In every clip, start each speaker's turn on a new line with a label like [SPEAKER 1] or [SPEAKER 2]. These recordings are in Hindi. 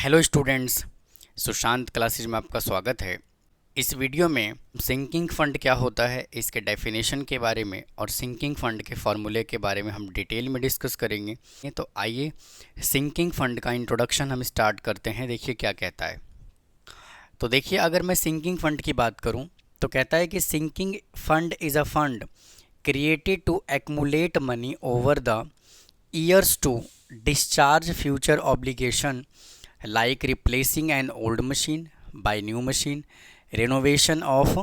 [SPEAKER 1] हेलो स्टूडेंट्स, सुशांत क्लासेज में आपका स्वागत है। इस वीडियो में सिंकिंग फ़ंड क्या होता है, इसके डेफिनेशन के बारे में और सिंकिंग फ़ंड के फॉर्मूले के बारे में हम डिटेल में डिस्कस करेंगे। तो आइए सिंकिंग फ़ंड का इंट्रोडक्शन हम स्टार्ट करते हैं। देखिए क्या कहता है। तो देखिए, अगर मैं सिंकिंग फ़ंड की बात करूं तो कहता है कि sinking fund is a fund created to accumulate money over the years to discharge future obligation like replacing an old machine by new machine, renovation of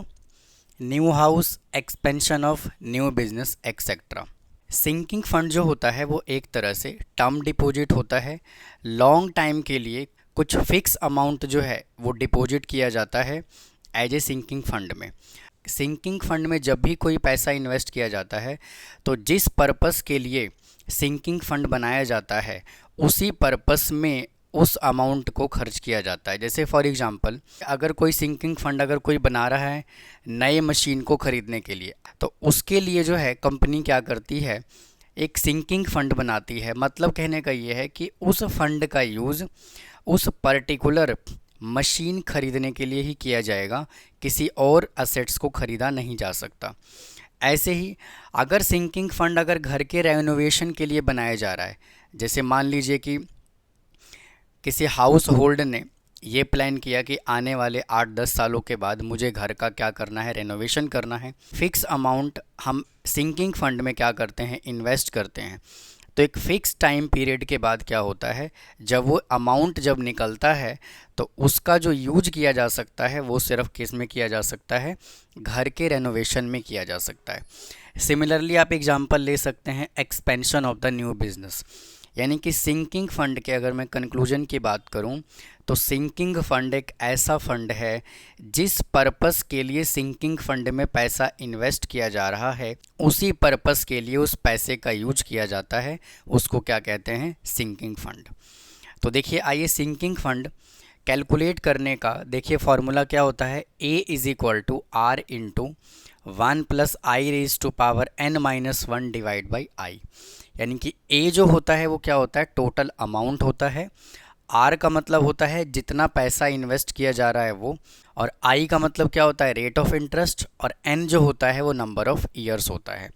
[SPEAKER 1] new house, expansion of new business, etc. Sinking fund जो होता है वो एक तरह से टर्म डिपॉजिट होता है। लॉन्ग टाइम के लिए कुछ फिक्स अमाउंट जो है वो डिपॉजिट किया जाता है एज ए सिंकिंग फंड में। सिंकिंग फंड में जब भी कोई पैसा इन्वेस्ट किया जाता है तो जिस पर्पस के लिए सिंकिंग फंड बनाया जाता है उसी पर्पस में उस अमाउंट को खर्च किया जाता है। जैसे फॉर एग्जांपल, अगर कोई सिंकिंग फंड अगर कोई बना रहा है नए मशीन को ख़रीदने के लिए, तो उसके लिए जो है कंपनी क्या करती है, एक सिंकिंग फंड बनाती है। मतलब कहने का ये है कि उस फंड का यूज़ उस पर्टिकुलर मशीन खरीदने के लिए ही किया जाएगा, किसी और असेट्स को ख़रीदा नहीं जा सकता। ऐसे ही अगर सिंकिंग फंड अगर घर के रेनोवेशन के लिए बनाया जा रहा है, जैसे मान लीजिए कि किसी हाउस होल्ड ने ये प्लान किया कि आने वाले 8-10 सालों के बाद मुझे घर का क्या करना है, रेनोवेशन करना है। फिक्स अमाउंट हम सिंकिंग फंड में क्या करते हैं, इन्वेस्ट करते हैं। तो एक फ़िक्स टाइम पीरियड के बाद क्या होता है, जब वो अमाउंट जब निकलता है तो उसका जो यूज किया जा सकता है वो सिर्फ किस में किया जा सकता है, घर के रेनोवेशन में किया जा सकता है। सिमिलरली आप एग्जांपल ले सकते हैं expansion of the new business, यानी कि सिंकिंग फंड के अगर मैं कंक्लूजन की बात करूं तो सिंकिंग फंड एक ऐसा फंड है जिस पर्पस के लिए सिंकिंग फंड में पैसा इन्वेस्ट किया जा रहा है उसी पर्पस के लिए उस पैसे का यूज किया जाता है, उसको क्या कहते हैं, सिंकिंग फंड। तो देखिए, आइए सिंकिंग फंड कैलकुलेट करने का देखिए फॉर्मूला क्या होता है। A is equal to are into 1 plus I raise to power n-1 divide by I. यानी कि A जो होता है वो क्या होता है, टोटल अमाउंट होता है। R का मतलब होता है जितना पैसा इन्वेस्ट किया जा रहा है वो, और I का मतलब क्या होता है, रेट ऑफ इंटरेस्ट, और N जो होता है वो नंबर ऑफ ईयर्स होता है।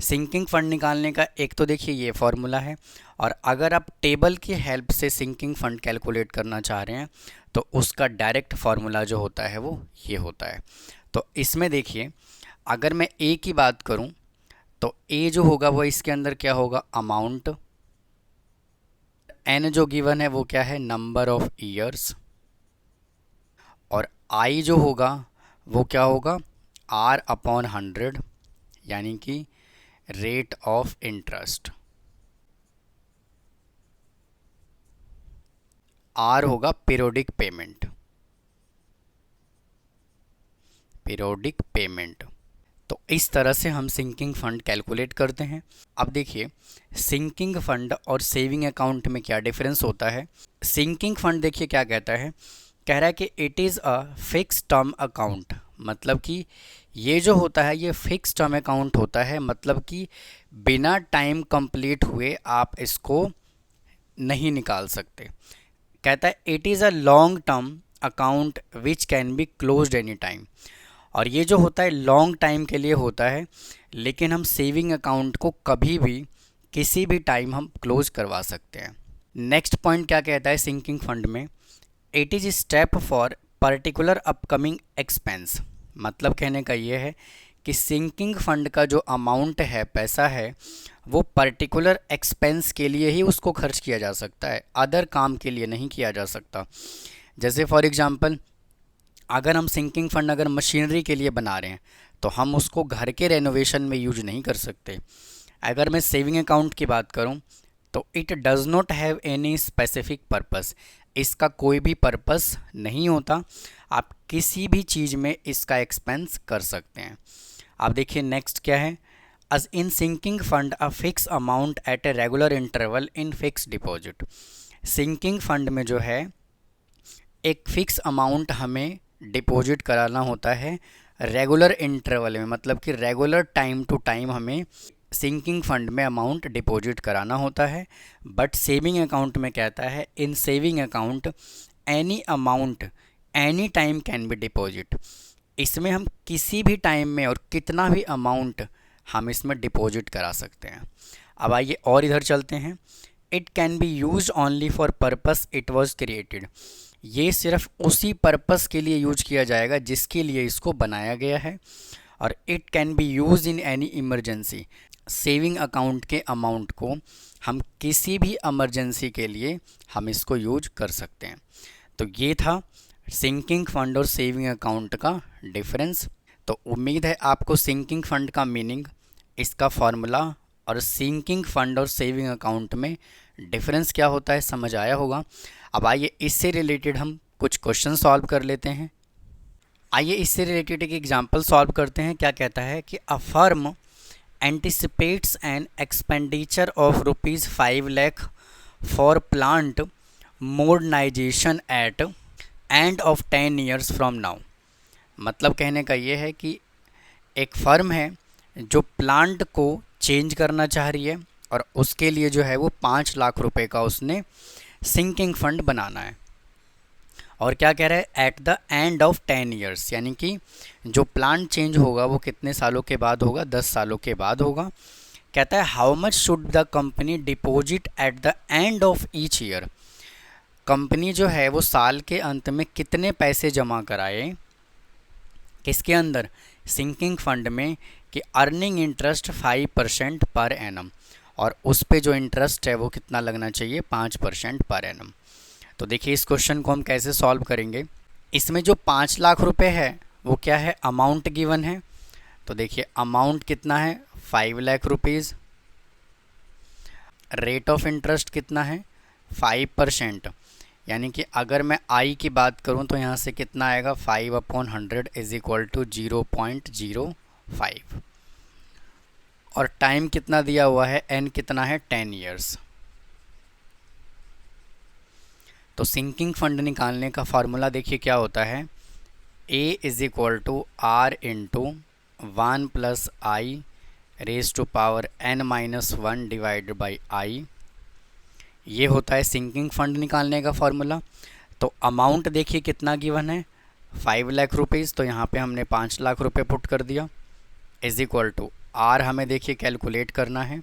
[SPEAKER 1] सिंकिंग फंड निकालने का एक तो देखिए ये फॉर्मूला है, और अगर आप टेबल की हेल्प से सिंकिंग फंड कैलकुलेट करना चाह रहे हैं तो उसका डायरेक्ट फार्मूला जो होता है वो ये होता है। तो इसमें देखिए, अगर मैं A की बात करूं तो A जो होगा वो इसके अंदर क्या होगा, अमाउंट। N जो गिवन है वो क्या है, नंबर ऑफ ईयर्स, और I जो होगा वो क्या होगा, R अपॉन 100, यानी कि रेट ऑफ इंटरेस्ट। R होगा पीरियोडिक पेमेंट, पीरियोडिक पेमेंट। तो इस तरह से हम सिंकिंग फंड कैलकुलेट करते हैं। अब देखिए, सिंकिंग फंड और सेविंग अकाउंट में क्या डिफरेंस होता है। सिंकिंग फंड देखिए क्या कहता है, कह रहा है कि it is a fix term account. मतलब कि ये जो होता है ये फिक्स टर्म अकाउंट होता है, मतलब कि बिना टाइम कंप्लीट हुए आप इसको नहीं निकाल सकते। कहता है it is a long term account which can be closed any time. और ये जो होता है लॉन्ग टाइम के लिए होता है, लेकिन हम सेविंग अकाउंट को कभी भी किसी भी टाइम हम क्लोज करवा सकते हैं। नेक्स्ट पॉइंट क्या कहता है सिंकिंग फंड में, it is step for particular upcoming expense. मतलब कहने का ये है कि सिंकिंग फंड का जो अमाउंट है, पैसा है, वो पर्टिकुलर एक्सपेंस के लिए ही उसको खर्च किया जा सकता है, अदर काम के लिए नहीं किया जा सकता। जैसे फॉर एग्जांपल, अगर हम सिंकिंग फंड अगर मशीनरी के लिए बना रहे हैं तो हम उसको घर के रेनोवेशन में यूज नहीं कर सकते। अगर मैं सेविंग अकाउंट की बात करूं तो it does not have any specific purpose, इसका कोई भी पर्पस नहीं होता, आप किसी भी चीज़ में इसका एक्सपेंस कर सकते हैं। आप देखिए नेक्स्ट क्या है, as in sinking fund a fix amount at a regular interval in fix deposit. Sinking fund में जो है एक फ़िक्स अमाउंट हमें डिपॉजिट कराना होता है रेगुलर इंटरवल में, मतलब कि रेगुलर टाइम टू टाइम हमें सिंकिंग फंड में अमाउंट डिपॉजिट कराना होता है। बट सेविंग अकाउंट में कहता है इन saving account any amount any time can be deposit. इसमें हम किसी भी टाइम में और कितना भी अमाउंट हम इसमें डिपॉजिट करा सकते हैं। अब आइए और इधर चलते हैं। It can be use only for purpose it was created. ये सिर्फ उसी पर्पस के लिए यूज किया जाएगा जिसके लिए इसको बनाया गया है। और it can be use in any emergency. Saving account के अमाउंट को हम किसी भी इमरजेंसी के लिए हम इसको यूज कर सकते हैं। तो ये था सिंकिंग फंड और सेविंग अकाउंट का डिफरेंस। तो उम्मीद है आपको सिंकिंग फंड का मीनिंग, इसका फॉर्मूला और सिंकिंग फंड और सेविंग अकाउंट में डिफरेंस क्या होता है समझ आया होगा। अब आइए इससे रिलेटेड हम कुछ क्वेश्चन सॉल्व कर लेते हैं। आइए इससे रिलेटेड एक एग्जांपल सॉल्व करते हैं। क्या कहता है कि a firm anticipates an expenditure of ₹5 lakh for plant modernisation at end of 10 years from now. मतलब कहने का ये है कि एक फर्म है जो प्लांट को चेंज करना चाह रही है और उसके लिए जो है वो 5 लाख रुपए का उसने सिंकिंग फंड बनाना है। और क्या कह रहा है, at the end of 10 years, यानी कि जो प्लांट चेंज होगा वो कितने सालों के बाद होगा, 10 सालों के बाद होगा। कहता है how much should the company deposit at the end of each year. Company जो है वो साल के अंत में कितने पैसे जमा कराए, किसके अंदर, सिंकिंग फंड में, कि अर्निंग इंटरेस्ट 5% पर एनम, और उस पे जो इंटरेस्ट है वो कितना लगना चाहिए, 5% पर एनम। तो देखिए इस क्वेश्चन को हम कैसे सॉल्व करेंगे। इसमें जो 5 लाख रुपए है वो क्या है, अमाउंट गिवन है। तो देखिए अमाउंट कितना है, 5 lakh rupees. Rate of interest कितना है, 5%। यानी कि अगर मैं आई की बात करूं तो यहाँ से कितना आएगा, 5/100 इज इक्वल टू 0.05। और टाइम कितना दिया हुआ है, एन कितना है, 10 ईयर्स। तो सिंकिंग फंड निकालने का फार्मूला देखिए क्या होता है, A is equal to are into 1 + I raise to power n-1 divided by I. ये होता है सिंकिंग फंड निकालने का फार्मूला। तो अमाउंट देखिए कितना गिवन है, 5 लाख रुपीज़, तो यहाँ पे हमने 5 लाख रुपए पुट कर दिया, इज इक्वल टू आर हमें देखिए कैलकुलेट करना है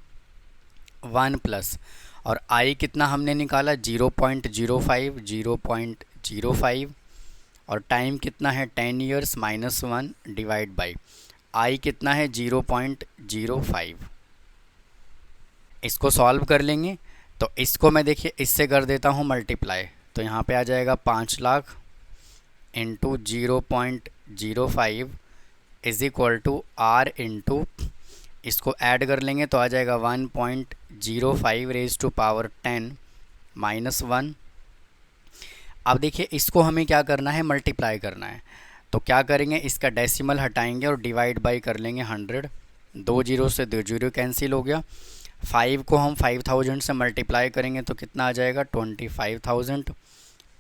[SPEAKER 1] 1 प्लस, और आई कितना हमने निकाला 0.05, और टाइम कितना है 10 ईयर्स -1 डिवाइड बाई आई कितना है 0.05। इसको सॉल्व कर लेंगे तो इसको मैं देखिए इससे कर देता हूँ मल्टीप्लाई। तो यहाँ पे आ जाएगा 5 lakh into 0.05 is equal to are into, इसको ऐड कर लेंगे तो आ जाएगा 1.05 रेज टू पावर 10 -1। अब देखिए इसको हमें क्या करना है, मल्टीप्लाई करना है। तो क्या करेंगे, इसका डेसिमल हटाएंगे और डिवाइड बाई कर लेंगे 100। 2 जीरो से 2 जीरो कैंसिल हो गया। 5 को हम 5000 से मल्टीप्लाई करेंगे तो कितना आ जाएगा 25,000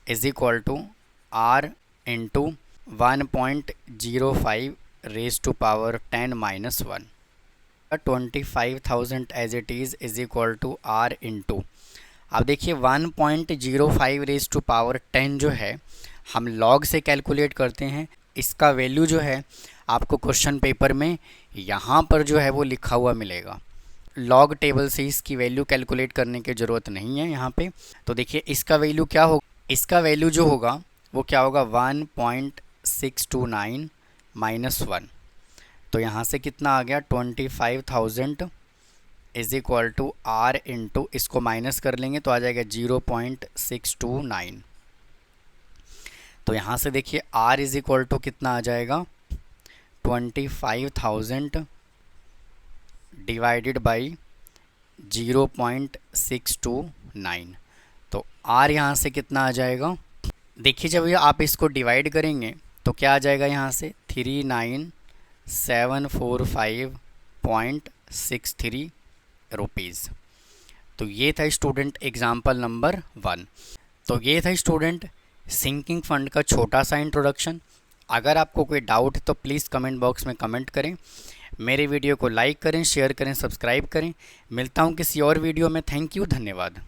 [SPEAKER 1] is equal to are into 1.05 raise to power 10 -1। 25,000 as it is equal to are into, अब देखिए 1.05 रेज टू पावर 10 जो है हम लॉग से कैलकुलेट करते हैं। इसका वैल्यू जो है आपको क्वेश्चन पेपर में यहाँ पर जो है वो लिखा हुआ मिलेगा। लॉग टेबल से इसकी वैल्यू कैलकुलेट करने की ज़रूरत नहीं है यहाँ पे। तो देखिए इसका वैल्यू क्या होगा, इसका वैल्यू जो होगा वो क्या होगा 1.629 -1। तो यहाँ से कितना आ गया 25,000 is equal to are into, इसको माइनस कर लेंगे तो आ जाएगा 0.629। तो यहाँ से देखिए आर इज इक्वल टू कितना आ जाएगा 25,000 डिवाइडेड बाई 0.629। तो आर यहाँ से कितना आ जाएगा, देखिए जब ये आप इसको डिवाइड करेंगे तो क्या आ जाएगा यहाँ से 39,745.63 रुपीज़। तो ये था स्टूडेंट एग्जाम्पल नंबर 1। तो ये था स्टूडेंट सिंकिंग फंड का छोटा सा इंट्रोडक्शन। अगर आपको कोई डाउट है तो प्लीज़ कमेंट बॉक्स में कमेंट करें। मेरे वीडियो को लाइक करें, शेयर करें, सब्सक्राइब करें। मिलता हूँ किसी और वीडियो में। थैंक यू, धन्यवाद।